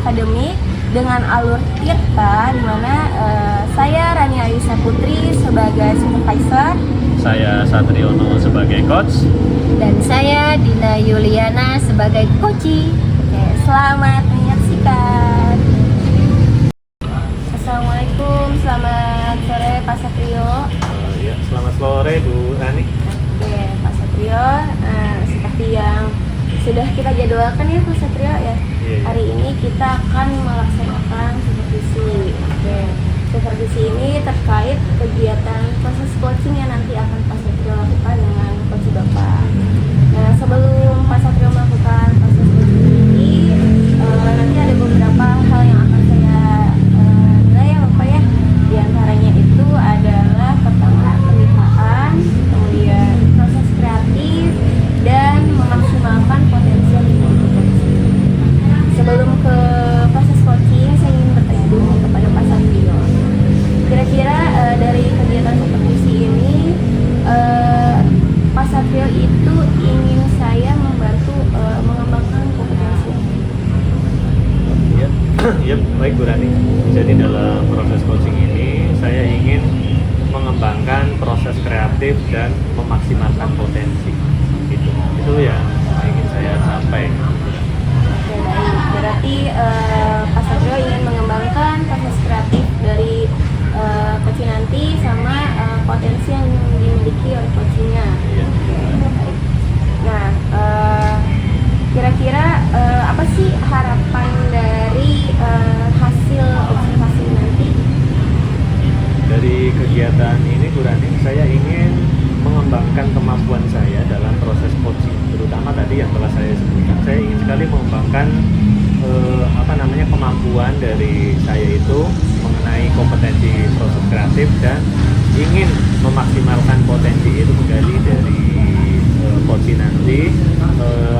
akademik dengan alur Tirta, di mana saya Rania Ayusa Putri sebagai supervisor, saya Satriono sebagai coach, dan saya Dina Yuliana sebagai coachee. Oke, selamat menyaksikan. Assalamualaikum, selamat sore Pak Satrio. Ya, selamat sore Bu Rani. Oke, Pak Satrio, seperti yang sudah kita jadwalkan ya Pak Satrio ya. Iya. Hari ini kita akan melaksanakan supervisi. Oke, supervisi ini terkait kegiatan proses coaching yang nanti akan Pak Satrio lakukan dengan coach Bapak. Nah, sebelum Pak Satrio melakukan proses coaching ini, nanti ada beberapa hal yang akan saya nilai ya Bapak ya. Di antaranya itu adalah pertama pemeriksaan, kemudian proses kreatif, dan memaksimalkan potensi yang dimiliki. Sebelum ke proses coaching, saya ingin bertanya dulu kepada Pak Satrio. Kira-kira dari kegiatan supervisi ini, Pak Satrio itu ingin saya membantu mengembangkan kompetensi. Ya, ya baik Bu Rani. Jadi dalam proses coaching ini saya ingin mengembangkan proses kreatif dan memaksimalkan potensi. Itu yang ingin saya capai. Oke, baik. Berarti Pak Satrio ingin mengembangkan proses kreatif dari coaching nanti sama potensi yang dimiliki oleh coachingnya. Iya. Oke, baik. Nah, kira-kira apa sih harapan dari hasil observasi nanti? Dari kegiatan ini Bu Rani, saya ingin mengembangkan kemampuan saya dalam proses coaching, terutama tadi yang telah saya sebutkan. Saya ingin sekali mengembangkan kemampuan dari saya itu mengenai kompetensi proses kreatif, dan ingin memaksimalkan potensi itu menggali dari coaching nanti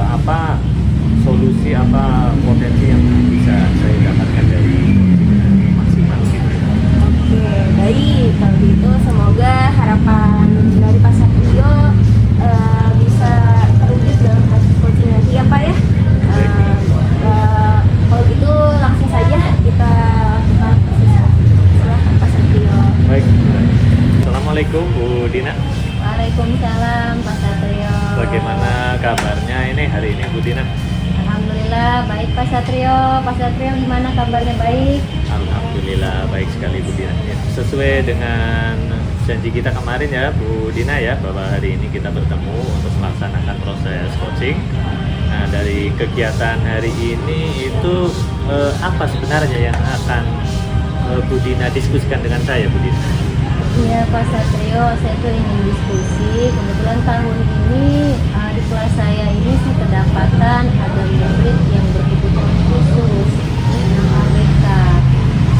apa solusi, apa potensi yang bisa saya dapatkan dari maksimal gitu. Oke, baik. Kalau gitu semoga harapan dari Pak Satrio bisa terwujud dalam proses coaching nanti ya Pak ya. Kalau gitu langsung saja kita lakukan proses coaching. Silahkan Pak Satrio. Baik. Assalamualaikum Bu Dina. Waalaikumsalam Pak Satrio. Bagaimana kabarnya ini hari ini Bu Dina? Alhamdulillah baik Pak Satrio. Pak Satrio gimana kabarnya, baik? Alhamdulillah baik sekali Bu Dina. Ya, sesuai dengan janji kita kemarin ya Bu Dina ya, bahwa hari ini kita bertemu untuk melaksanakan proses coaching. Nah, dari kegiatan hari ini itu apa sebenarnya yang akan Bu Dina diskusikan dengan saya Bu Dina? Iya Pak Satrio, saya tuh ingin diskusi. Kebetulan tahun ini di kelas saya ini sih kedapatan ada murid yang berkebutuhan khusus dengan ABK.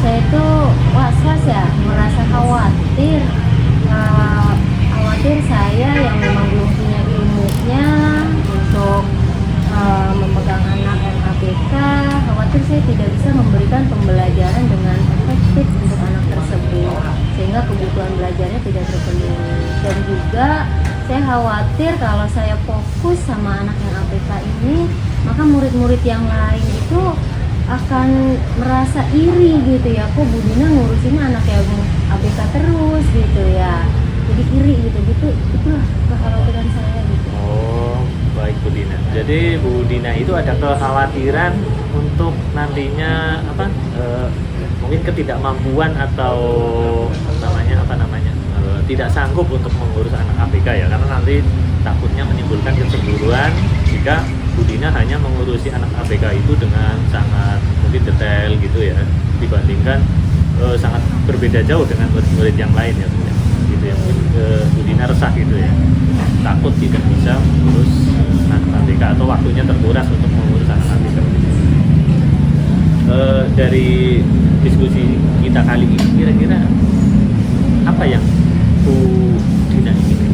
Saya tuh was-was ya, merasa khawatir. Khawatir saya yang memang belum punya ilmunya untuk memegang anak yang ABK, khawatir saya tidak bisa memberikan pembelajaran dengan efektif untuk anak tersebut, sehingga kebutuhan belajarnya tidak terpenuhi. Dan juga saya khawatir kalau saya fokus sama anak yang ABK ini, maka murid-murid yang lain itu akan merasa iri gitu ya, kok Bu Dina ngurusinnya anak yang ABK terus gitu ya, jadi iri gitu, itulah kekhawatiran saya gitu. Oh, baik Bu Dina. Jadi Bu Dina itu ada kekhawatiran untuk nantinya mungkin ketidakmampuan atau tidak sanggup untuk mengurus anak ABK ya, karena nanti takutnya menimbulkan kecemburuan jika Bu Dina hanya mengurusi anak ABK itu dengan sangat mungkin detail gitu ya, dibandingkan sangat berbeda jauh dengan murid-murid yang lain ya, gitu ya. Mungkin Bu Dina resah gitu ya, takut tidak bisa mengurus anak ABK atau waktunya terkuras untuk mengurus anak ABK. Dari diskusi kita kali ini, kira-kira apa yang Bu Dina inginkan?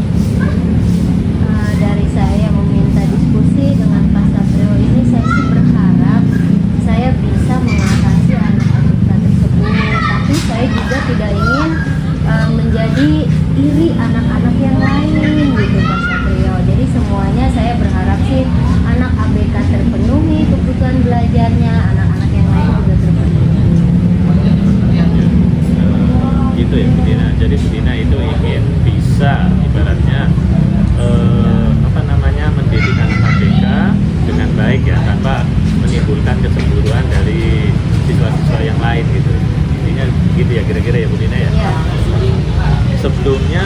Dari saya meminta diskusi dengan Pak Satrio ini, saya sih berharap saya bisa mengatasi anak ABK tersebut, tapi saya juga tidak ingin menjadi iri anak-anak yang lain gitu Pak Satrio. Jadi semuanya saya berharap sih anak ABK terpenuhi kebutuhan belajarnya, anak-anak yang lain juga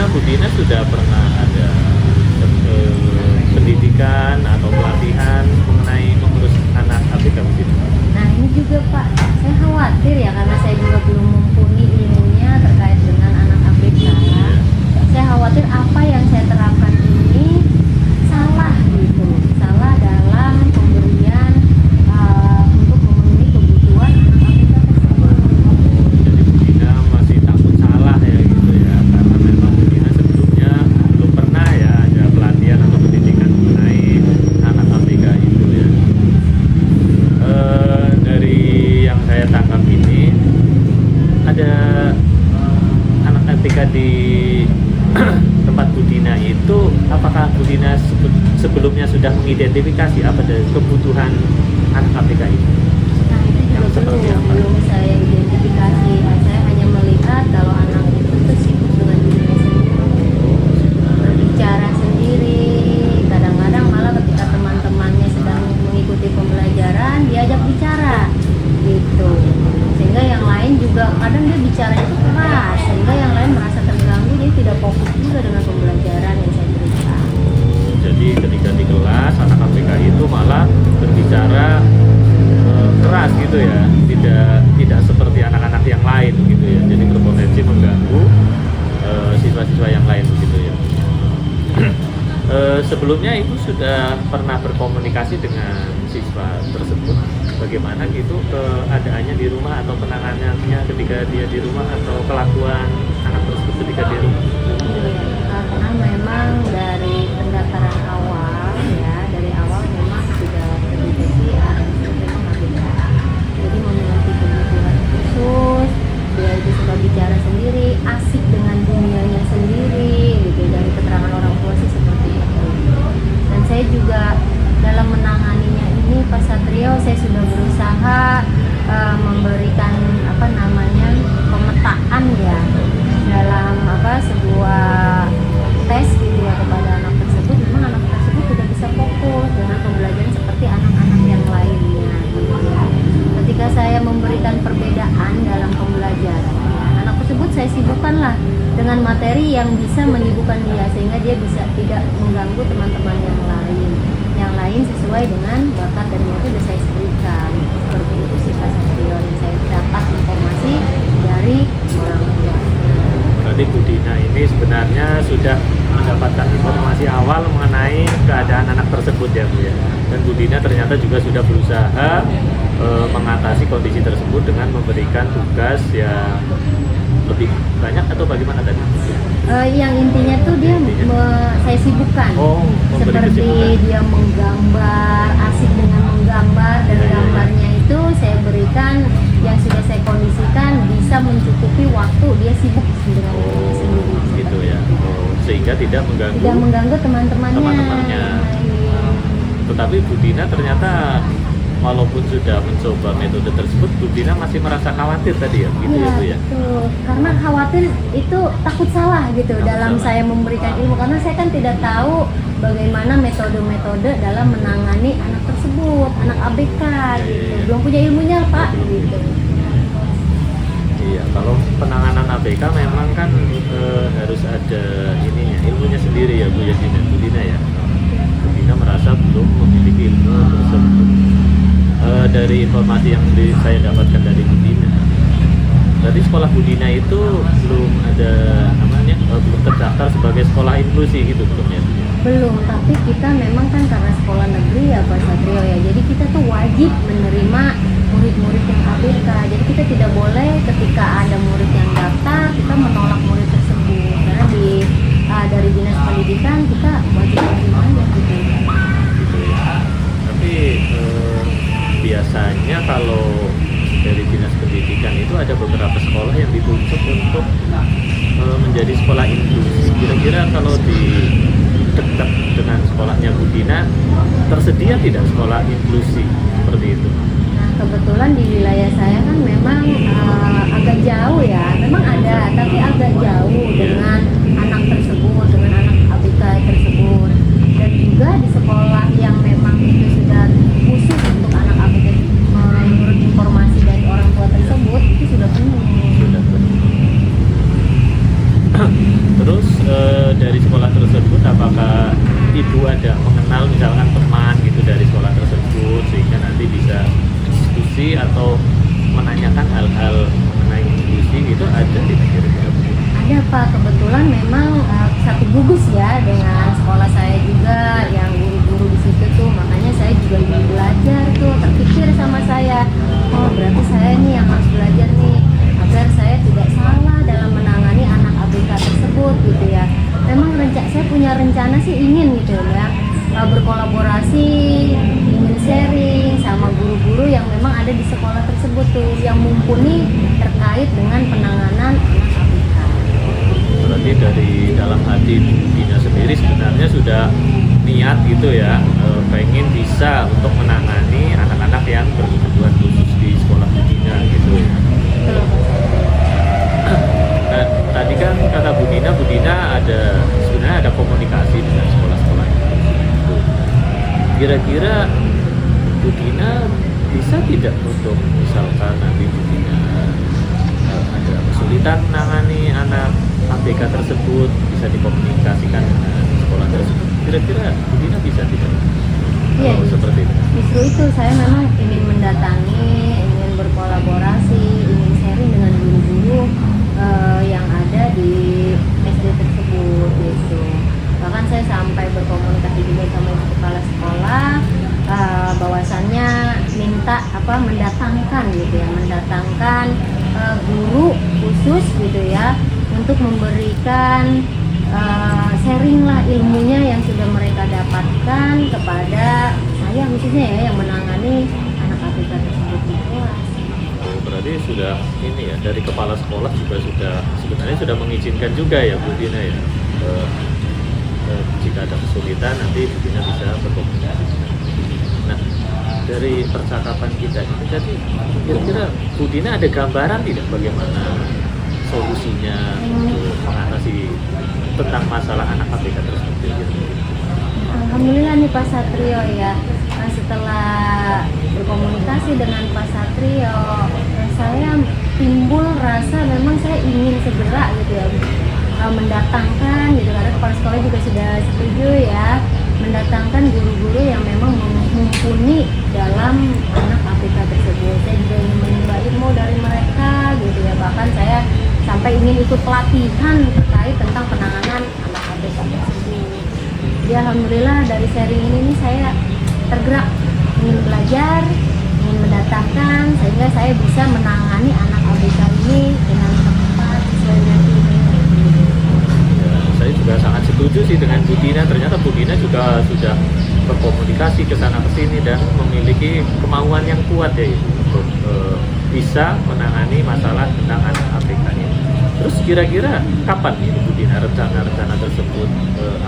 Bu Dina sudah pernah ada pendidikan atau pelatihan mengenai mengurus anak ABK Bu Dina? Nah ini juga Pak, saya khawatir ya karena saya juga belum mumpuni ilmunya terkait dengan anak ABK. Saya khawatir apa yang saya terapkan ini salah gitu, salah dalam pemberian untuk memenuhi kebutuhan anak ABK tersebut. Jadi Bu Dina masih takut salah ya gitu ya, karena memang Bu Dina sebelumnya belum pernah ya ada pelatihan atau pendidikan mengenai anak ABK itu ya. Dari yang saya tangkap ini ada anak ABK di tempat Bu Dina itu, apakah Bu Dina sebelumnya sudah mengidentifikasi apa kebutuhan anak ABK itu? Nah itu juga Yang seperti apa? belum saya identifikasi. Saya hanya melihat kalau anak itu tuh sibuk dengan dirinya sendiri, berbicara sendiri. Kadang-kadang malah ketika teman-temannya sedang mengikuti pembelajaran diajak bicara gitu. Sehingga yang lain juga kadang dia bicara itu keras, sehingga yang lain merasa terganggu, jadi tidak fokus juga dengan pembelajaran yang saya berikan. Jadi ketika di kelas anak ABK itu malah berbicara keras gitu ya, tidak seperti anak-anak yang lain gitu ya. Jadi berpotensi mengganggu siswa-siswa yang lain begitu ya. Sebelumnya Ibu sudah pernah berkomunikasi dengan siswa tersebut, bagaimana gitu keadaannya di rumah atau penanganannya ketika dia di rumah atau kelakuan anak tersebut ketika di rumah? Karena memang dari pendaftaran awal ya, dari awal memang sudah terdeteksi memang ABK. Jadi memiliki kebutuhan khusus, dia itu suka bicara sendiri, asik dengan dunianya sendiri gitu. Dari keterangan orang tua sih seperti itu. Dan saya juga dalam menanganinya ini Pak Satrio, saya sudah berusaha memberikan pemetaan ya dalam sebuah tes gitu ya kepada anak tersebut. Memang anak tersebut tidak bisa fokus dengan pembelajaran seperti anak-anak yang lainnya gitu ya. Ketika saya memberikan perbedaan dalam pembelajaran ya, anak tersebut saya sibukkanlah dengan materi yang bisa menyibukkan dia, sehingga dia bisa tidak mengganggu teman-teman yang lain sesuai dengan bakat dan minat yang saya berikan. Seperti itu sih Pak Satrio, yang saya dapat informasi dari orang tua. Berarti Bu Dina ini sebenarnya sudah mendapatkan informasi awal mengenai keadaan anak tersebut ya Bu ya. Dan Bu Dina ternyata juga sudah berusaha mengatasi kondisi tersebut dengan memberikan tugas yang lebih banyak atau bagaimana tadi? Yang intinya tuh dia saya sibukkan. Memberi seperti kesibukan. dia menggambar, asik dengan menggambar, dan gambarnya itu saya berikan yang sudah saya kondisikan bisa mencukupi waktu dia sibuk dengan dirinya sendiri. Gitu ya. Sehingga tidak mengganggu Tidak mengganggu teman-temannya. teman-temannya. Tetapi Bu Dina ternyata walaupun sudah mencoba metode tersebut, Bu Dina masih merasa khawatir tadi ya, begitu ya Bu ya? Betul. Karena khawatir itu takut salah gitu dalam saya memberikan ilmu, karena saya kan tidak tahu bagaimana metode-metode dalam menangani anak tersebut, anak ABK gitu. Belum punya ilmunya Pak gitu. Iya, kalau penanganan ABK memang kan harus ada ininya, ilmunya sendiri ya Bu ya, Bu Dina ya. Bu Dina merasa belum memiliki ilmu tersebut. Dari informasi yang saya dapatkan dari Bu Dina, berarti sekolah Bu Dina itu belum ada belum terdaftar sebagai sekolah inklusi gitu belum ya? Belum, tapi kita memang kan karena sekolah negeri ya Pak Satrio ya, jadi kita tuh wajib menerima murid-murid yang ABK. Jadi kita tidak boleh ketika ada murid yang daftar kita menolak murid tersebut, karena dari dinas pendidikan kita wajib menerima aja gitu. Tapi biasanya kalau dari dinas pendidikan itu ada beberapa sekolah yang ditunjuk untuk menjadi sekolah inklusi. Kira-kira kalau di dekat dengan sekolahnya Bu Dina tersedia tidak sekolah inklusi seperti itu? Nah kebetulan di wilayah saya kan memang agak jauh ya, memang ada tapi agak jauh dengan anak tersebut, dengan anak ABK tersebut. Dan juga di sekolah yang memang itu sudah khusus untuk anak ABK, menurut informasi dari orang tua tersebut itu sudah penuh. Sudah. Terus Pak, kebetulan memang satu gugus ya dengan sekolah saya juga yang guru-guru di situ tuh, makanya saya juga ingin belajar tuh, terpikir sama saya, oh berarti saya nih yang harus belajar nih agar saya tidak salah dalam menangani anak ABK tersebut gitu ya. Memang saya punya rencana sih ingin gitu ya, berkolaborasi, ingin sharing sama guru-guru yang memang ada di sekolah tersebut tuh yang mumpuni terkait dengan penanganan anak ABK. Berarti dari dalam hati Dina sendiri sebenarnya sudah niat gitu ya, pengen bisa untuk menangani anak-anak yang berkebutuhan khusus di sekolah Dina gitu ya. Nah, tadi kan kata Bu Dina ada sebenarnya ada komunikasi dengan sekolah-sekolah itu. Kira-kira Bu Dina bisa tidak untuk misalkan nanti Bu Dina ada kesulitan menangani anak ABK tersebut, bisa dikomunikasikan dengan sekolah tersebut. Kira-kira Bu Dina bisa tidak? Iya, Seperti itu. Justru itu saya memang ingin mendatangi, ingin berkolaborasi, ingin sharing dengan guru-guru yang ada di SD tersebut gitu. Bahkan saya sampai berkomunikasi juga sama ibu kepala sekolah, bahwasannya minta mendatangkan gitu ya, mendatangkan guru khusus gitu ya untuk memberikan sharing lah ilmunya yang sudah mereka dapatkan kepada saya khususnya ya yang menangani anak ABK tersebut di kelas. Berarti sudah ini ya, dari kepala sekolah juga sudah sebenarnya sudah mengizinkan juga ya Bu Dina ya, jika ada kesulitan nanti Bu Dina bisa berkomunikasi. Nah, dari percakapan kita ini jadi kira-kira Bu Dina ada gambaran tidak bagaimana solusinya untuk mengatasi tentang masalah anak ABK tersebut? Alhamdulillah nih Pak Satrio ya, setelah berkomunikasi dengan Pak Satrio, saya timbul rasa memang saya ingin segera gitu ya mendatangkan gitu, karena kepala sekolah juga sudah setuju ya, mendatangkan guru-guru yang memang mumpuni dalam anak ABK tersebut. Saya juga ingin menimba ilmu dari mereka gitu ya, bahkan saya sampai ingin ikut pelatihan terkait tentang penanganan anak ABK tersebut. Ya alhamdulillah dari sharing ini nih saya tergerak ingin belajar, ingin mendatangkan sehingga saya bisa menangani anak ABK ini dengan tepat sesuai dengan Saya juga sangat setuju sih dengan Bu Dina. Ternyata Bu Dina juga sudah berkomunikasi ke sana ke sini dan memiliki kemauan yang kuat ya untuk bisa menangani masalah tentang anak ABK ini. Terus kira-kira kapan ini Bu Dina rencana-rencana tersebut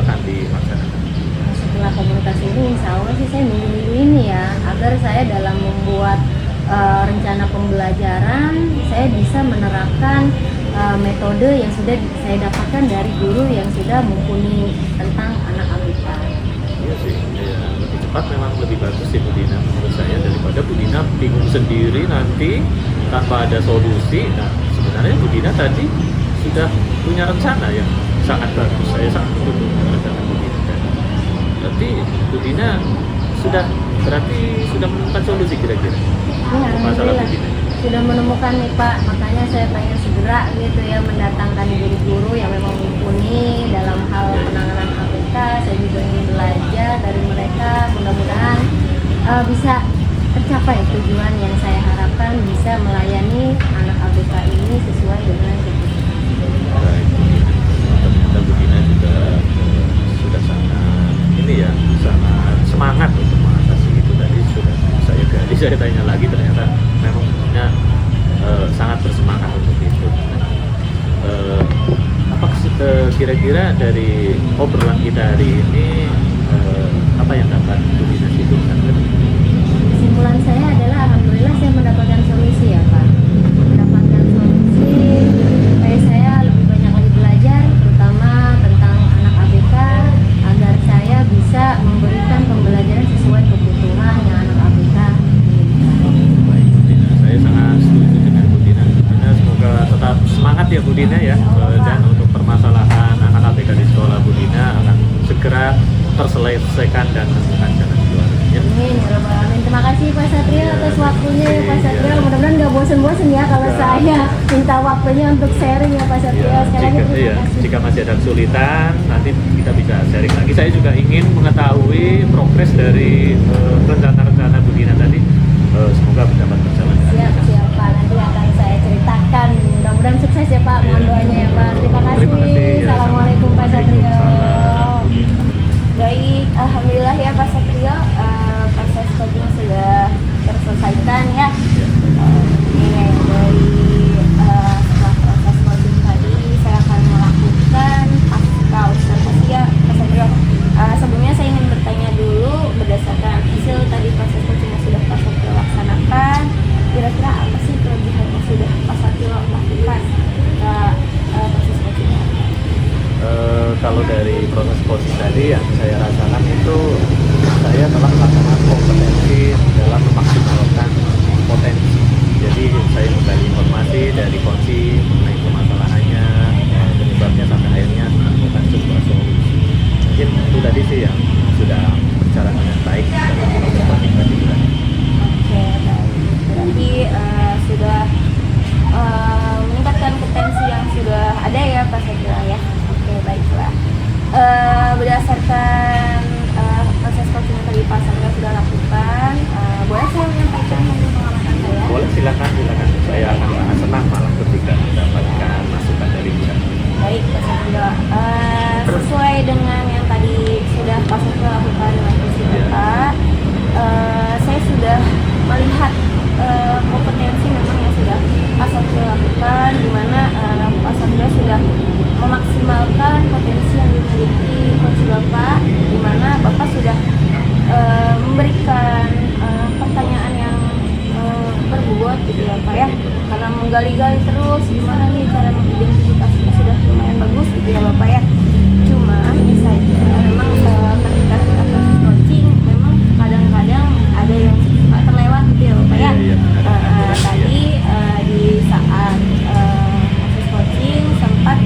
akan dilaksanakan? Setelah komunikasi ini insya Allah sih saya minggu-minggu ini ya, agar saya dalam membuat rencana pembelajaran saya bisa menerapkan metode yang sudah saya dapatkan dari guru yang sudah mumpuni tentang anak ABK. Iya sih, ya, lebih cepat memang lebih bagus sih Bu Dina menurut saya, daripada Bu Dina bingung sendiri nanti tanpa ada solusi. Nah sebenarnya Bu Dina tadi sudah punya rencana yang sangat bagus, saya sangat mendukung rencana Bu Dina. Berarti Bu Dina berarti sudah menemukan solusi kira-kira Ya, masalah Bu alhamdulillah Dina. sudah menemukan nih Pak, makanya saya pengen segera gitu ya mendatangkan guru-guru yang memang mumpuni dalam hal penanganan ABK. Saya juga ingin belajar dari mereka, mudah-mudahan bisa tercapai tujuan yang saya harapkan, bisa melayani anak ABK ini sesuai dengan kebutuhan. Baik, Bu Dina. Ternyata Bu Dina juga sudah sangat ini ya, sangat semangat untuk mengatasi itu. Tadi sudah saya tanya lagi, ternyata memang punya sangat bersemangat untuk itu. Apa kira-kira dari obrolan kita hari ini apa yang dapat Bu Dina simpulkan? Kesimpulan saya adalah alhamdulillah saya mendapatkan solusi ya Pak, mendapatkan solusi supaya saya lebih banyak lagi belajar terutama tentang anak ABK agar saya bisa memberikan pembelajaran sesuai kebutuhan yang anak ABK. Baik, Bu Dina. Saya sangat setuju dengan Bu Dina. Semoga tetap semangat ya Bu Dina ya, dan untuk permasalahan anak ABK di sekolah Bu Dina akan segera terselesaikan dan menemukan jalan keluarnya. Amin, ya Rabbal Alamin. Terima kasih Pak Satrio atas atas waktunya ya Pak Satrio. Mudah-mudahan nggak bosen-bosen ya kalau Nggak. saya minta waktunya untuk sharing ya Pak Satrio. Ya, Sekali lagi terima iya, kasih. jika masih ada kesulitan, nanti kita bisa sharing lagi. Saya juga ingin mengetahui progres dari rencana-rencana Bu Dina tadi. Semoga dapat berjalan dengan Siap, lancar. siap Pak. Nanti akan saya ceritakan. Mudah-mudahan sukses ya Pak. Mohon Iya. doanya ya Pak. Terima kasih. Terima kasih. Ya, Assalamualaikum Pak Satrio. Waalaikumsalam. Baik, alhamdulillah ya Pak Satrio, proses coaching sudah terselesaikan ya. Ya. Oke, dari setelah proses coaching tadi saya akan melakukan pasca observasi ya Pak Satrio. Sebelumnya saya ingin bertanya dulu, berdasarkan hasil tadi proses coaching yang sudah Pak Satrio laksanakan, kira-kira apa sih kelebihan yang sudah Pak Satrio lakukan proses coachingnya? Kalau dari proses coaching tadi yang saya rasakan itu saya telah melakukan kompetensi dalam memaksimalkan potensi. Jadi saya menggali informasi dari kunci mengenai permasalahannya, penyebabnya sampai akhirnya menemukan sebuah solusi. Mungkin itu tadi sih yang sudah berjalan dengan baik dalam proses coaching tadi. Oke, baik. Berarti sudah meningkatkan potensi yang sudah ada ya Pak Satrio ya. Oke, baiklah. Berdasarkan proses coaching yang tadi Pak Satrio sudah lakukan, boleh saya menyampaikan hasil pengamatan saya? Boleh, silakan. Saya akan sangat senang malah ketika mendapatkan masukan dari Bu Dina. Baik, Pak Satrio. Sesuai dengan yang tadi sudah Pak Satrio lakukan dengan visi Bapak, saya sudah melihat kompetensi memang yang sudah Pak Satrio lakukan, di mana Pak Satrio sudah memaksimalkan potensi yang dimiliki coach Bapak, di mana Bapak sudah memberikan pertanyaan yang berbobot gitu ya Pak ya, karena menggali-gali terus gimana nih cara mengidentifikasinya sudah lumayan bagus gitu ya Bapak ya. Cuma hanya saja memang ketika kita proses coaching memang kadang-kadang ada yang suka terlewat gitu ya Bapak ya. Iya, benar. Tadi di saat proses coaching sempat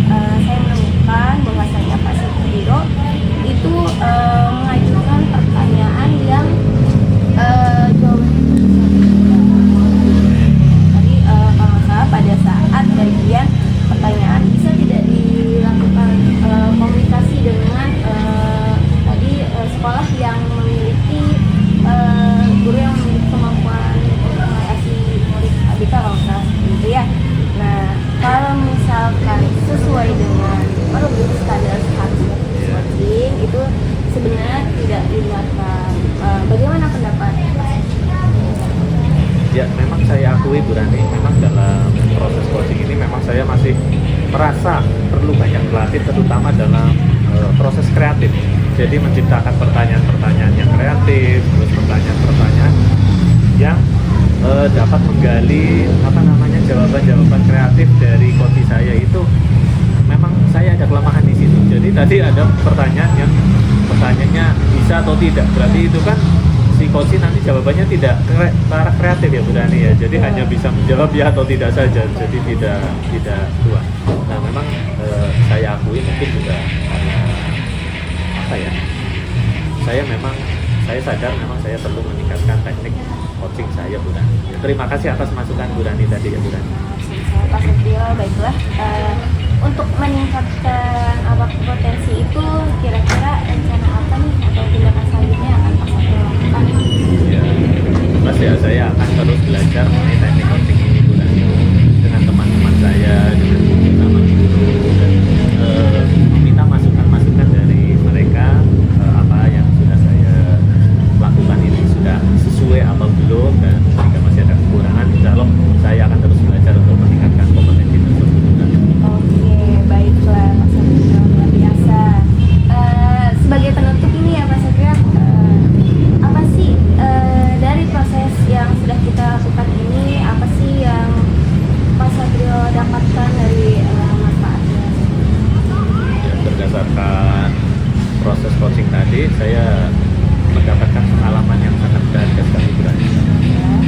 saya menemukan bahwasanya Pak Satrio itu mengajukan pertanyaan yang jawabannya tadi kalau nggak salah pada saat bagian pertanyaan bisa tidak dilakukan komunikasi dengan tadi sekolah yang memiliki guru yang memiliki kemampuan komunikasi murid ABK kalau nggak salah gitu ya. Nah, kalau misalkan sesuai dengan merupakan standar seharusnya coaching itu sebenarnya tidak dilakukan. Bagaimana pendapat? Ya, memang saya akui Bu Rani, memang dalam proses coaching ini memang saya masih merasa perlu banyak berlatih, terutama dalam proses kreatif. Jadi menciptakan pertanyaan-pertanyaan yang kreatif, terus pertanyaan-pertanyaan yang dapat menggali jawaban-jawaban kreatif dari coach saya itu. Memang saya ada kelemahan di situ. Jadi tadi ada pertanyaannya bisa atau tidak. Berarti itu kan si coach nanti jawabannya tidak ke arah kreatif ya Bu Dani ya. Jadi hanya bisa menjawab ya atau tidak saja. Jadi tidak luas. Nah, memang saya akui mungkin juga karena apa ya? Saya sadar memang saya perlu meningkatkan teknik coaching saya Bu Dani. Ya, terima kasih atas masukan Bu Dani tadi ya Bu Dani. Saya Pak Satrio, baiklah. Untuk meningkatkan potensi itu kira-kira rencana apa nih atau tindakan selanjutnya yang akan Pak Satrio lakukan? Ya, jelas ya, saya akan terus belajar mengenai teknik coaching ini Bu Dani, dengan teman-teman saya, dengan bersama guru, dan meminta masukan-masukan dari mereka, apa yang sudah saya lakukan ini sudah sesuai apa belum, dan jika masih ada kekurangan, insya Allah saya akan terus belajar untuk meningkatkan kompetensi tersebut. Oke, baiklah Pak Satrio, luar biasa. Sebagai penutup ini ya Pak Satrio, apa sih dari proses yang sudah kita lakukan ini, apa sih yang Pak Satrio dapatkan dari manfaatnya? Ya, berdasarkan proses coaching tadi, saya mendapatkan pengalaman yang sangat berharga sekali Bu Dani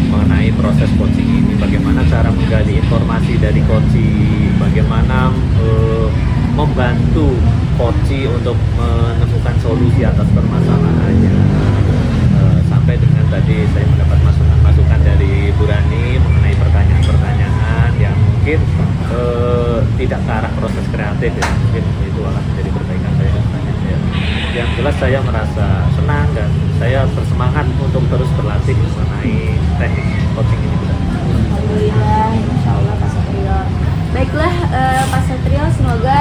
mengenai proses coaching ini, bagaimana cara menggali informasi dari coaching, bagaimana membantu coaching untuk menemukan solusi atas permasalahannya, sampai dengan tadi saya mendapat masukan dari Burani mengenai pertanyaan-pertanyaan yang mungkin tidak ke arah proses kreatif ya, mungkin itu akan menjadi perbaikan saya ke depannya ya. Yang jelas saya merasa senang dan saya bersemangat untuk terus berlatih mengenai teknik coaching ini. Alhamdulillah, Insya Allah Pak Satrio. Baiklah Pak Satrio, semoga